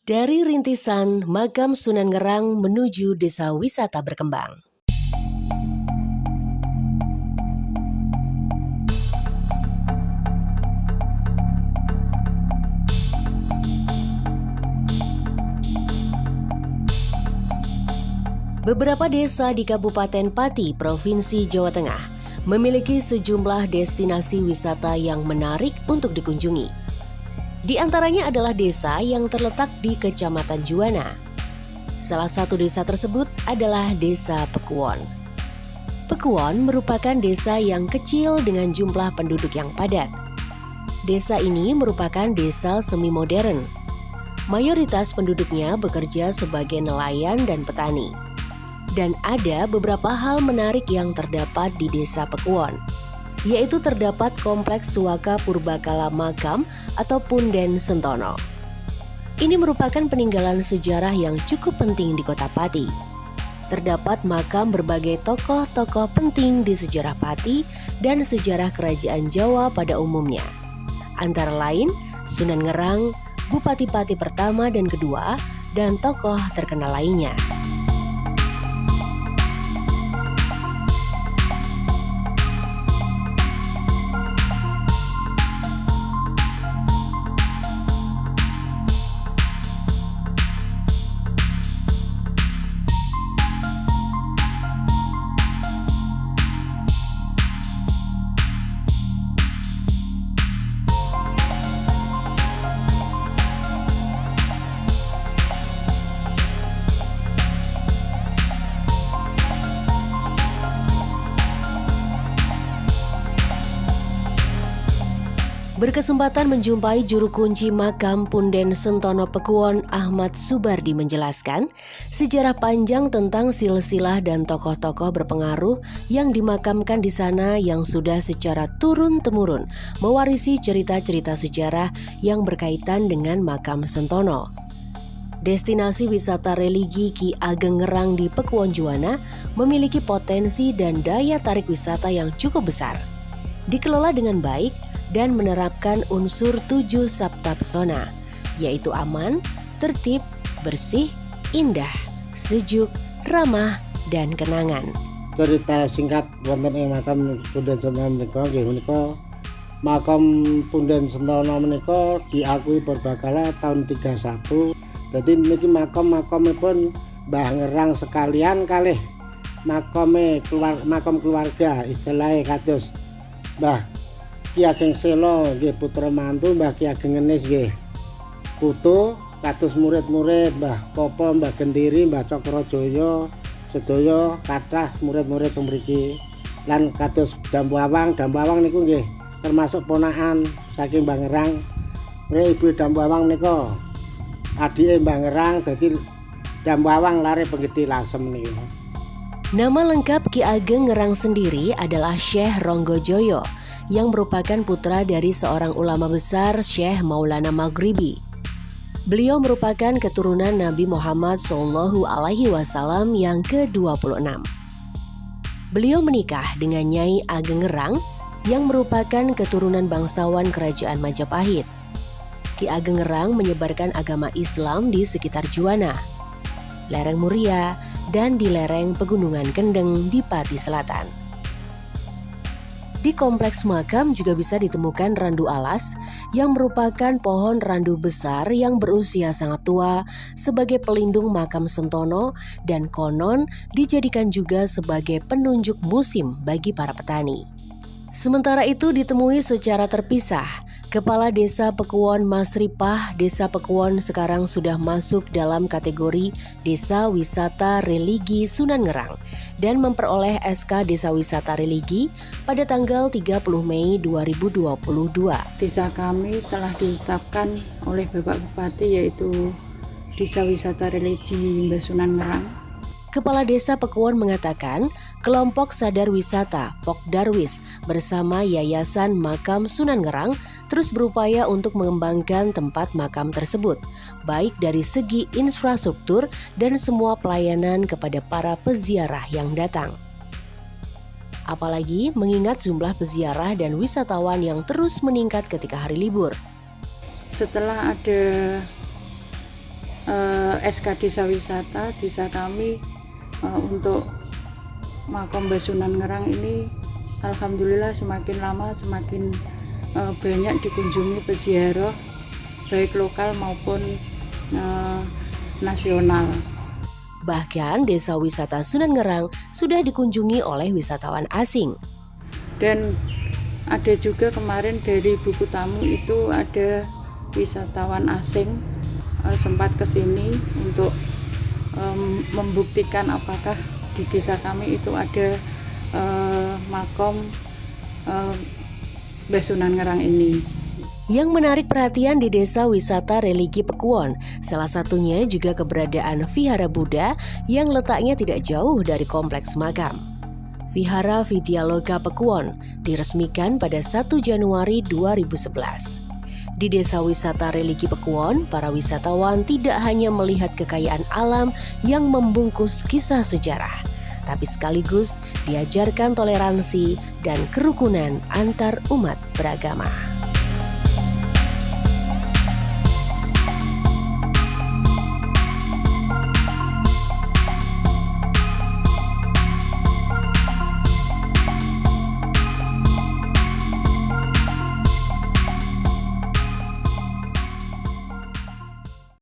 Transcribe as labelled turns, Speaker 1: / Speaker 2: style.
Speaker 1: Dari rintisan Makam Sunan Ngerang menuju desa wisata berkembang. Beberapa desa di Kabupaten Pati, Provinsi Jawa Tengah, memiliki sejumlah destinasi wisata yang menarik untuk dikunjungi. Di antaranya adalah desa yang terletak di Kecamatan Juwana. Salah satu desa tersebut adalah Desa Pekuwon. Pekuwon merupakan desa yang kecil dengan jumlah penduduk yang padat. Desa ini merupakan desa semi-modern. Mayoritas penduduknya bekerja sebagai nelayan dan petani. Dan ada beberapa hal menarik yang terdapat di Desa Pekuwon, yaitu terdapat kompleks Suaka Purbakala Makam atau Punden Sentono. Ini merupakan peninggalan sejarah yang cukup penting di Kota Pati. Terdapat makam berbagai tokoh-tokoh penting di sejarah Pati dan sejarah kerajaan Jawa pada umumnya. Antara lain Sunan Ngerang, Bupati Pati pertama dan kedua, dan tokoh terkenal lainnya. Berkesempatan menjumpai juru kunci makam Punden Sentono Pekuwon, Ahmad Subardi menjelaskan sejarah panjang tentang silsilah dan tokoh-tokoh berpengaruh yang dimakamkan di sana yang sudah secara turun-temurun mewarisi cerita-cerita sejarah yang berkaitan dengan makam Sentono. Destinasi wisata religi Ki Ageng Ngerang di Pekuwon Juwana memiliki potensi dan daya tarik wisata yang cukup besar. Dikelola dengan baik dan menerapkan unsur 7 sabta pesona, yaitu aman, tertib, bersih, indah, sejuk, ramah, dan kenangan.
Speaker 2: Cerita singkat wonten ing makam Punden Sentono menika nggih menika makam Punden Sentono menika diakui Purbakala tahun 31. Dadi niki makam-makamipun Mbah Ngerang sekalian kalih makam keluarga istilahnya kados Mbah Ki Ageng Selo nggih putra mantu, Mbah Ki Ageng Ngenis nggih putu, kados murid-murid Mbah Popo, Mbah Gendiri, Mbah Cokrojoyo sedaya kathah murid-murid mriki. Lan kados Dampu Awang niku nggih termasuk ponakan saking Mbah Ngerang. Ibu Dampu Awang menika adike Mbah Ngerang, dadi Dampu Awang lare penggede Lasem niku.
Speaker 1: Nama lengkap Ki Ageng Ngerang sendiri adalah Syekh Ronggojoyo, yang merupakan putra dari seorang ulama besar, Syekh Maulana Maghribi. Beliau merupakan keturunan Nabi Muhammad SAW yang ke-26. Beliau menikah dengan Nyai Ageng Ngerang yang merupakan keturunan bangsawan Kerajaan Majapahit. Ki Ageng Ngerang menyebarkan agama Islam di sekitar Juwana, lereng Muria, dan di lereng Pegunungan Kendeng di Pati Selatan. Di kompleks makam juga bisa ditemukan randu alas yang merupakan pohon randu besar yang berusia sangat tua sebagai pelindung makam Sentono dan konon dijadikan juga sebagai penunjuk musim bagi para petani. Sementara itu ditemui secara terpisah, Kepala Desa Pekuwon Masripah, Desa Pekuwon sekarang sudah masuk dalam kategori Desa Wisata Religi Sunan Ngerang dan memperoleh SK Desa Wisata Religi pada tanggal 30 Mei 2022.
Speaker 3: Desa kami telah ditetapkan oleh Bapak Bupati yaitu Desa Wisata Religi Mbah Sunan Ngerang.
Speaker 1: Kepala Desa Pekuwon mengatakan, kelompok sadar wisata Pokdarwis bersama Yayasan Makam Sunan Ngerang terus berupaya untuk mengembangkan tempat makam tersebut, baik dari segi infrastruktur dan semua pelayanan kepada para peziarah yang datang. Apalagi mengingat jumlah peziarah dan wisatawan yang terus meningkat ketika hari libur.
Speaker 3: Setelah ada SK Desa Wisata desa kami untuk Makam Mbah Sunan Ngerang ini alhamdulillah semakin lama semakin banyak dikunjungi peziarah baik lokal maupun nasional.
Speaker 1: Bahkan desa wisata Sunan Ngerang sudah dikunjungi oleh wisatawan asing.
Speaker 3: Dan ada juga kemarin dari buku tamu itu ada wisatawan asing sempat ke sini untuk membuktikan apakah di desa kami itu ada makam Mbah Sunan Ngerang ini.
Speaker 1: Yang menarik perhatian di desa wisata religi Pekuwon, salah satunya juga keberadaan Vihara Buddha yang letaknya tidak jauh dari kompleks makam. Vihara Vidyaloka Pekuwon diresmikan pada 1 Januari 2011. Di desa wisata religi Pekuwon, para wisatawan tidak hanya melihat kekayaan alam yang membungkus kisah sejarah, tapi sekaligus diajarkan toleransi dan kerukunan antar umat beragama.